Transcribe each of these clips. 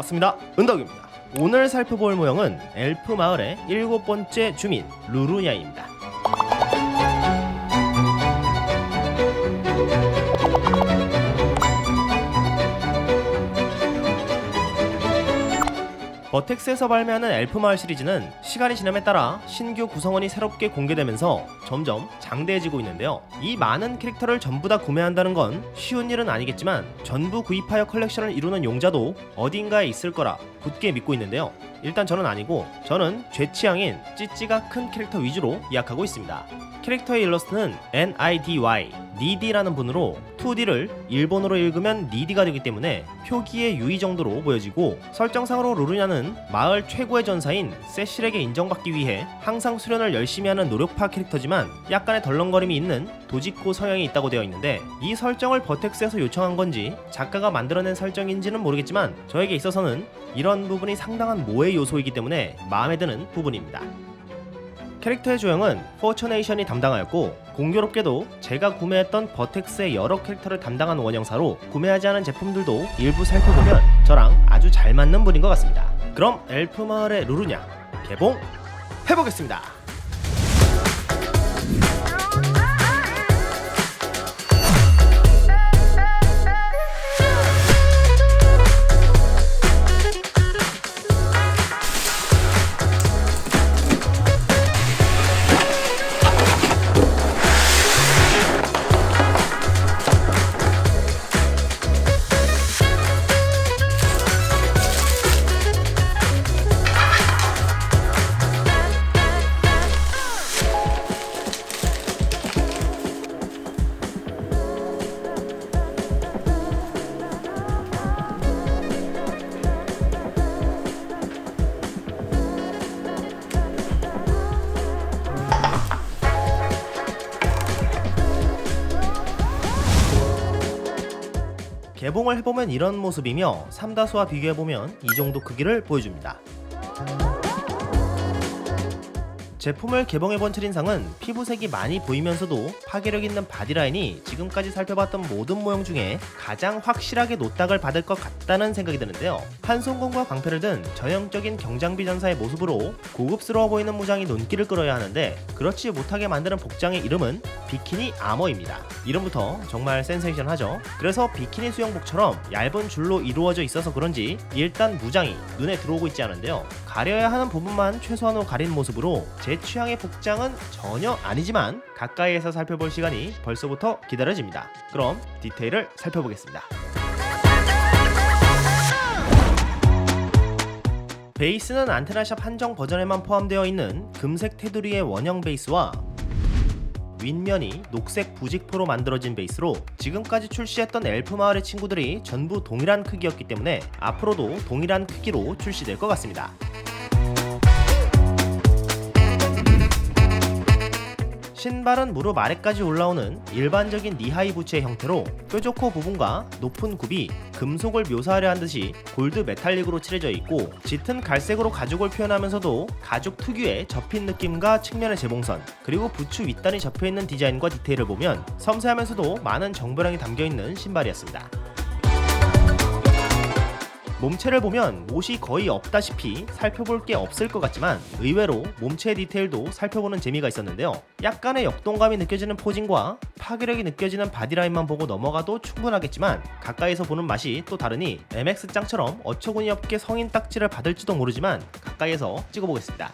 반갑습니다. 은덕입니다. 오늘 살펴볼 모형은 엘프 마을의 7번째 주민 루루냐입니다. 버텍스에서 발매하는 엘프마을 시리즈는 시간이 지남에 따라 신규 구성원이 새롭게 공개되면서 점점 장대해지고 있는데요. 이 많은 캐릭터를 전부 다 구매한다는 건 쉬운 일은 아니겠지만 전부 구입하여 컬렉션을 이루는 용자도 어딘가에 있을 거라 굳게 믿고 있는데요. 일단 저는 아니고 저는 제 취향인 찌찌가 큰 캐릭터 위주로 예약하고 있습니다. 캐릭터의 일러스트는 NIDY, 니디라는 분으로 2D를 일본어로 읽으면 니디가 되기 때문에 표기의 유의 정도로 보여지고, 설정상으로 루루냐는 마을 최고의 전사인 세실에게 인정받기 위해 항상 수련을 열심히 하는 노력파 캐릭터지만 약간의 덜렁거림이 있는 도지코 성향이 있다고 되어 있는데, 이 설정을 버텍스에서 요청한 건지 작가가 만들어낸 설정인지는 모르겠지만 저에게 있어서는 이런 부분이 상당한 모의 요소이기 때문에 마음에 드는 부분입니다. 캐릭터의 조형은 포처네이션이 담당하였고, 공교롭게도 제가 구매했던 버텍스의 여러 캐릭터를 담당한 원형사로 구매하지 않은 제품들도 일부 살펴보면 저랑 아주 잘 맞는 분인 것 같습니다. 그럼 엘프 마을의 루루냐 개봉해보겠습니다. 개봉을 해보면 이런 모습이며 삼다수와 비교해보면 이 정도 크기를 보여줍니다. 제품을 개봉해본 첫인상은 피부색이 많이 보이면서도 파괴력 있는 바디라인이 지금까지 살펴봤던 모든 모형 중에 가장 확실하게 노딱을 받을 것 같다는 생각이 드는데요. 한손공과 광패를 든 전형적인 경장비 전사의 모습으로 고급스러워 보이는 무장이 눈길을 끌어야 하는데, 그렇지 못하게 만드는 복장의 이름은 비키니 아머입니다. 이름부터 정말 센세이션하죠. 그래서 비키니 수영복처럼 얇은 줄로 이루어져 있어서 그런지 일단 무장이 눈에 들어오고 있지 않은데요. 가려야 하는 부분만 최소한으로 가린 모습으로 제 취향의 복장은 전혀 아니지만 가까이에서 살펴볼 시간이 벌써부터 기다려집니다. 그럼 디테일을 살펴보겠습니다. 베이스는 안테나샵 한정 버전에만 포함되어 있는 금색 테두리의 원형 베이스와 윗면이 녹색 부직포로 만들어진 베이스로, 지금까지 출시했던 엘프 마을의 친구들이 전부 동일한 크기였기 때문에 앞으로도 동일한 크기로 출시될 것 같습니다. 신발은 무릎 아래까지 올라오는 일반적인 니하이 부츠의 형태로 뾰족코 부분과 높은 굽이 금속을 묘사하려 한 듯이 골드 메탈릭으로 칠해져 있고, 짙은 갈색으로 가죽을 표현하면서도 가죽 특유의 접힌 느낌과 측면의 재봉선, 그리고 부츠 윗단이 접혀있는 디자인과 디테일을 보면 섬세하면서도 많은 정보량이 담겨있는 신발이었습니다. 몸체를 보면 옷이 거의 없다시피 살펴볼 게 없을 것 같지만 의외로 몸체 디테일도 살펴보는 재미가 있었는데요. 약간의 역동감이 느껴지는 포징과 파괴력이 느껴지는 바디라인만 보고 넘어가도 충분하겠지만 가까이서 보는 맛이 또 다르니 MX짱처럼 어처구니 없게 성인 딱지를 받을지도 모르지만 가까이에서 찍어보겠습니다.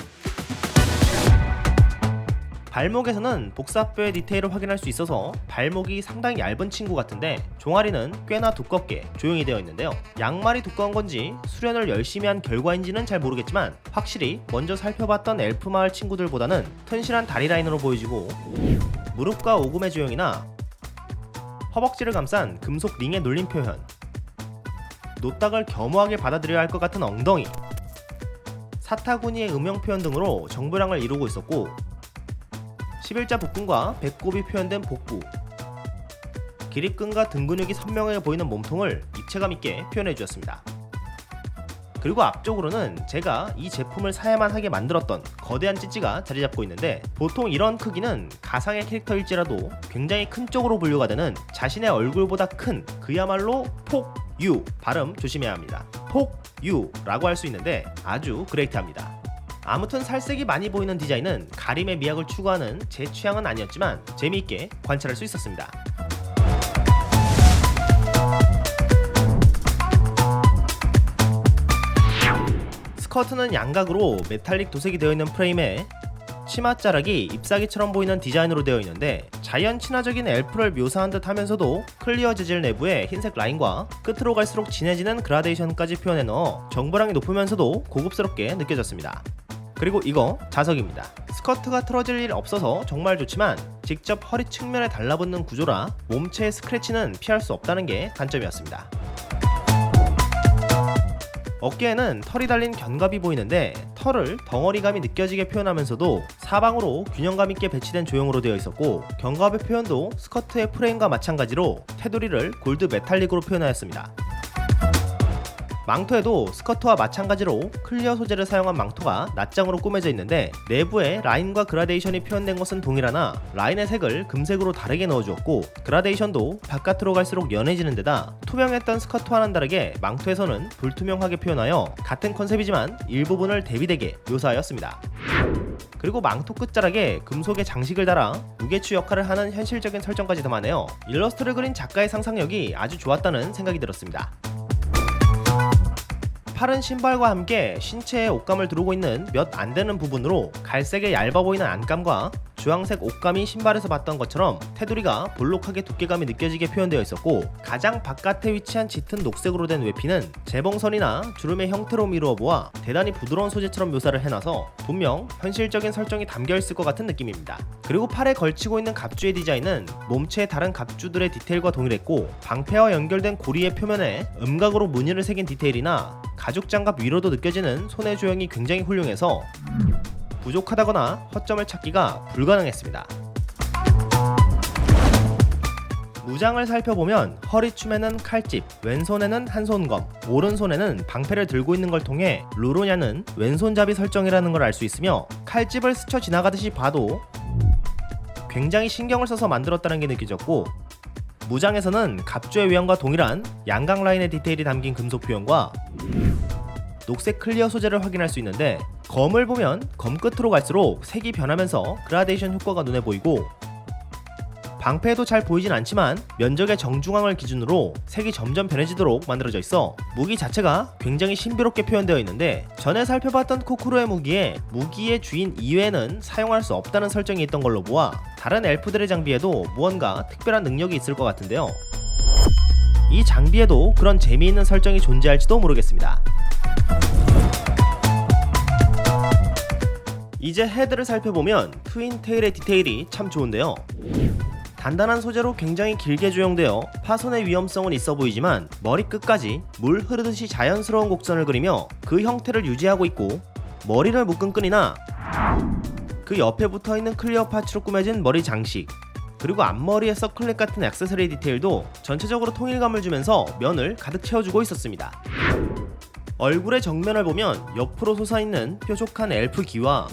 발목에서는 복사뼈의 디테일을 확인할 수 있어서 발목이 상당히 얇은 친구 같은데 종아리는 꽤나 두껍게 조형이 되어 있는데요. 양말이 두꺼운 건지 수련을 열심히 한 결과인지는 잘 모르겠지만 확실히 먼저 살펴봤던 엘프 마을 친구들보다는 튼실한 다리 라인으로 보여지고, 무릎과 오금의 조형이나 허벅지를 감싼 금속 링의 눌림 표현, 노딱을 겸허하게 받아들여야 할 것 같은 엉덩이, 사타구니의 음영 표현 등으로 정보량을 이루고 있었고, 11자 복근과 배꼽이 표현된 복부, 기립근과 등 근육이 선명하게 보이는 몸통을 입체감 있게 표현해 주었습니다. 그리고 앞쪽으로는 제가 이 제품을 사야만 하게 만들었던 거대한 찌찌가 자리 잡고 있는데, 보통 이런 크기는 가상의 캐릭터일지라도 굉장히 큰 쪽으로 분류가 되는 자신의 얼굴보다 큰, 그야말로 폭유, 발음 조심해야 합니다. 폭유라고 할 수 있는데 아주 그레이트합니다. 아무튼 살색이 많이 보이는 디자인은 가림의 미학을 추구하는 제 취향은 아니었지만 재미있게 관찰할 수 있었습니다. 스커트는 양각으로 메탈릭 도색이 되어 있는 프레임에 치맛자락이 잎사귀처럼 보이는 디자인으로 되어 있는데 자연 친화적인 엘프를 묘사한 듯 하면서도 클리어 재질 내부에 흰색 라인과 끝으로 갈수록 진해지는 그라데이션까지 표현해 넣어 정보량이 높으면서도 고급스럽게 느껴졌습니다. 그리고 이거 자석입니다. 스커트가 틀어질 일 없어서 정말 좋지만 직접 허리 측면에 달라붙는 구조라 몸체의 스크래치는 피할 수 없다는 게 단점이었습니다. 어깨에는 털이 달린 견갑이 보이는데 털을 덩어리감이 느껴지게 표현하면서도 사방으로 균형감 있게 배치된 조형으로 되어 있었고 견갑의 표현도 스커트의 프레임과 마찬가지로 테두리를 골드 메탈릭으로 표현하였습니다. 망토에도 스커트와 마찬가지로 클리어 소재를 사용한 망토가 낱장으로 꾸며져 있는데 내부에 라인과 그라데이션이 표현된 것은 동일하나 라인의 색을 금색으로 다르게 넣어주었고 그라데이션도 바깥으로 갈수록 연해지는 데다 투명했던 스커트와는 다르게 망토에서는 불투명하게 표현하여 같은 컨셉이지만 일부분을 대비되게 묘사하였습니다. 그리고 망토 끝자락에 금속의 장식을 달아 무게추 역할을 하는 현실적인 설정까지 더하네요. 일러스트를 그린 작가의 상상력이 아주 좋았다는 생각이 들었습니다. 팔은 신발과 함께 신체에 옷감을 두르고 있는 몇 안되는 부분으로 갈색의 얇아 보이는 안감과 주황색 옷감이 신발에서 봤던 것처럼 테두리가 볼록하게 두께감이 느껴지게 표현되어 있었고 가장 바깥에 위치한 짙은 녹색으로 된 외피는 재봉선이나 주름의 형태로 미루어 보아 대단히 부드러운 소재처럼 묘사를 해놔서 분명 현실적인 설정이 담겨있을 것 같은 느낌입니다. 그리고 팔에 걸치고 있는 갑주의 디자인은 몸체의 다른 갑주들의 디테일과 동일했고 방패와 연결된 고리의 표면에 음각으로 무늬를 새긴 디테일이나 가죽 장갑 위로도 느껴지는 손의 조형이 굉장히 훌륭해서 부족하다거나 허점을 찾기가 불가능했습니다. 무장을 살펴보면 허리춤에는 칼집, 왼손에는 한손검, 오른손에는 방패를 들고 있는 걸 통해 루루냐는 왼손잡이 설정이라는 걸 알 수 있으며 칼집을 스쳐 지나가듯이 봐도 굉장히 신경을 써서 만들었다는 게 느껴졌고 무장에서는 갑주의 외형과 동일한 양각 라인의 디테일이 담긴 금속 표현과 녹색 클리어 소재를 확인할 수 있는데 검을 보면 검 끝으로 갈수록 색이 변하면서 그라데이션 효과가 눈에 보이고 방패에도 잘 보이진 않지만 면적의 정중앙을 기준으로 색이 점점 변해지도록 만들어져 있어 무기 자체가 굉장히 신비롭게 표현되어 있는데 전에 살펴봤던 코쿠로의 무기에 무기의 주인 이외에는 사용할 수 없다는 설정이 있던 걸로 보아 다른 엘프들의 장비에도 무언가 특별한 능력이 있을 것 같은데요. 이 장비에도 그런 재미있는 설정이 존재할지도 모르겠습니다. 이제 헤드를 살펴보면 트윈 테일의 디테일이 참 좋은데요. 단단한 소재로 굉장히 길게 조형되어 파손의 위험성은 있어 보이지만 머리 끝까지 물 흐르듯이 자연스러운 곡선을 그리며 그 형태를 유지하고 있고 머리를 묶은 끈이나 그 옆에 붙어있는 클리어 파츠로 꾸며진 머리 장식 그리고 앞머리의 서클렛 같은 액세서리 디테일도 전체적으로 통일감을 주면서 면을 가득 채워주고 있었습니다. 얼굴의 정면을 보면 옆으로 솟아있는 뾰족한 엘프 귀와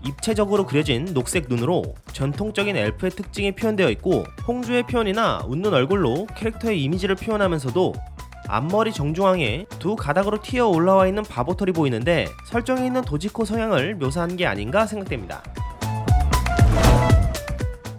입체적으로 그려진 녹색 눈으로 전통적인 엘프의 특징이 표현되어 있고 홍주의 표현이나 웃는 얼굴로 캐릭터의 이미지를 표현하면서도 앞머리 정중앙에 두 가닥으로 튀어 올라와 있는 바보털이 보이는데 설정에 있는 도지코 성향을 묘사한 게 아닌가 생각됩니다.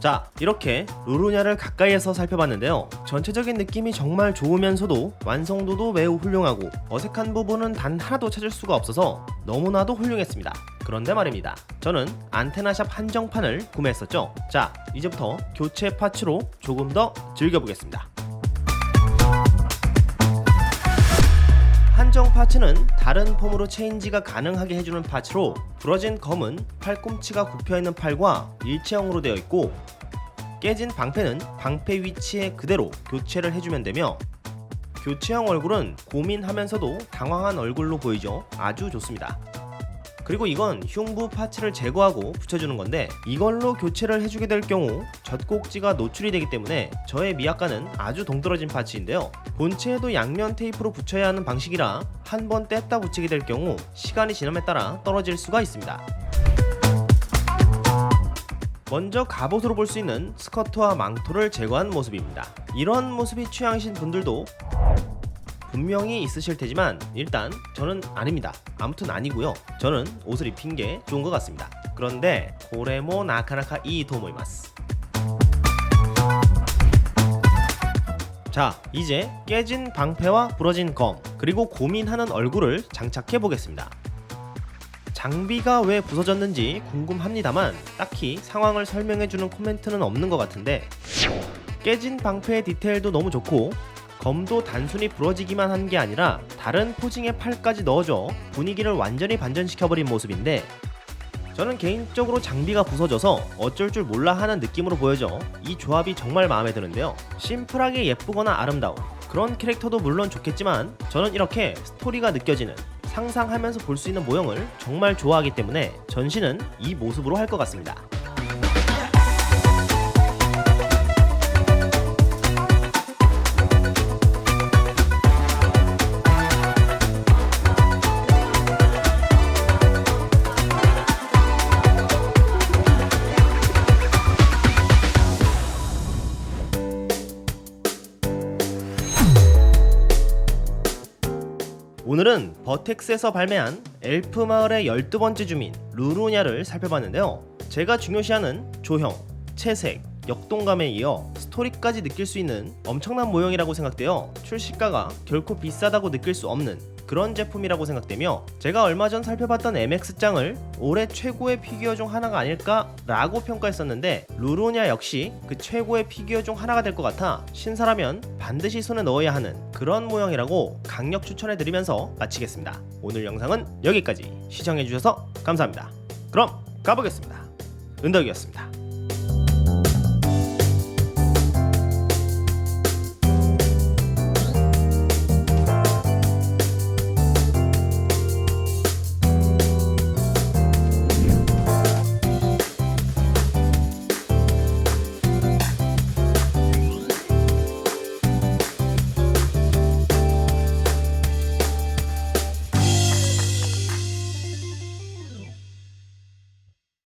자, 이렇게 루루냐를 가까이에서 살펴봤는데요. 전체적인 느낌이 정말 좋으면서도 완성도도 매우 훌륭하고 어색한 부분은 단 하나도 찾을 수가 없어서 너무나도 훌륭했습니다. 그런데 말입니다. 저는 안테나샵 한정판을 구매했었죠. 자, 이제부터 교체 파츠로 조금 더 즐겨보겠습니다. 한정 파츠는 다른 폼으로 체인지가 가능하게 해주는 파츠로 부러진 검은 팔꿈치가 굽혀있는 팔과 일체형으로 되어 있고 깨진 방패는 방패 위치에 그대로 교체를 해주면 되며 교체형 얼굴은 고민하면서도 당황한 얼굴로 보이죠. 아주 좋습니다. 그리고 이건 흉부 파츠를 제거하고 붙여주는 건데 이걸로 교체를 해주게 될 경우 젖꼭지가 노출이 되기 때문에 저의 미약과는 아주 동떨어진 파츠인데요. 본체에도 양면 테이프로 붙여야 하는 방식이라 한 번 뗐다 붙이게 될 경우 시간이 지남에 따라 떨어질 수가 있습니다. 먼저 갑옷으로 볼 수 있는 스커트와 망토를 제거한 모습입니다. 이런 모습이 취향이신 분들도 분명히 있으실 테지만 일단 저는 아닙니다. 아무튼 아니고요. 저는 옷을 입힌 게 좋은 것 같습니다. 그런데 고레모 나카나카 이 도모이마스. 자, 이제 깨진 방패와 부러진 검, 그리고 고민하는 얼굴을 장착해 보겠습니다. 장비가 왜 부서졌는지 궁금합니다만 딱히 상황을 설명해주는 코멘트는 없는 것 같은데, 깨진 방패의 디테일도 너무 좋고 검도 단순히 부러지기만 한 게 아니라 다른 포징에 팔까지 넣어줘 분위기를 완전히 반전시켜버린 모습인데, 저는 개인적으로 장비가 부서져서 어쩔 줄 몰라 하는 느낌으로 보여져 이 조합이 정말 마음에 드는데요. 심플하게 예쁘거나 아름다운 그런 캐릭터도 물론 좋겠지만 저는 이렇게 스토리가 느껴지는, 상상하면서 볼 수 있는 모형을 정말 좋아하기 때문에 전시는 이 모습으로 할 것 같습니다. 오늘은 버텍스에서 발매한 엘프 마을의 12번째 주민 루루냐를 살펴봤는데요. 제가 중요시하는 조형, 채색, 역동감에 이어 스토리까지 느낄 수 있는 엄청난 모형이라고 생각되어 출시가가 결코 비싸다고 느낄 수 없는 그런 제품이라고 생각되며, 제가 얼마 전 살펴봤던 MX장을 올해 최고의 피규어 중 하나가 아닐까 라고 평가했었는데, 루루냐 역시 그 최고의 피규어 중 하나가 될 것 같아 신사라면 반드시 손에 넣어야 하는 그런 모형이라고 강력 추천해드리면서 마치겠습니다. 오늘 영상은 여기까지. 시청해주셔서 감사합니다. 그럼 가보겠습니다. 은덕이었습니다.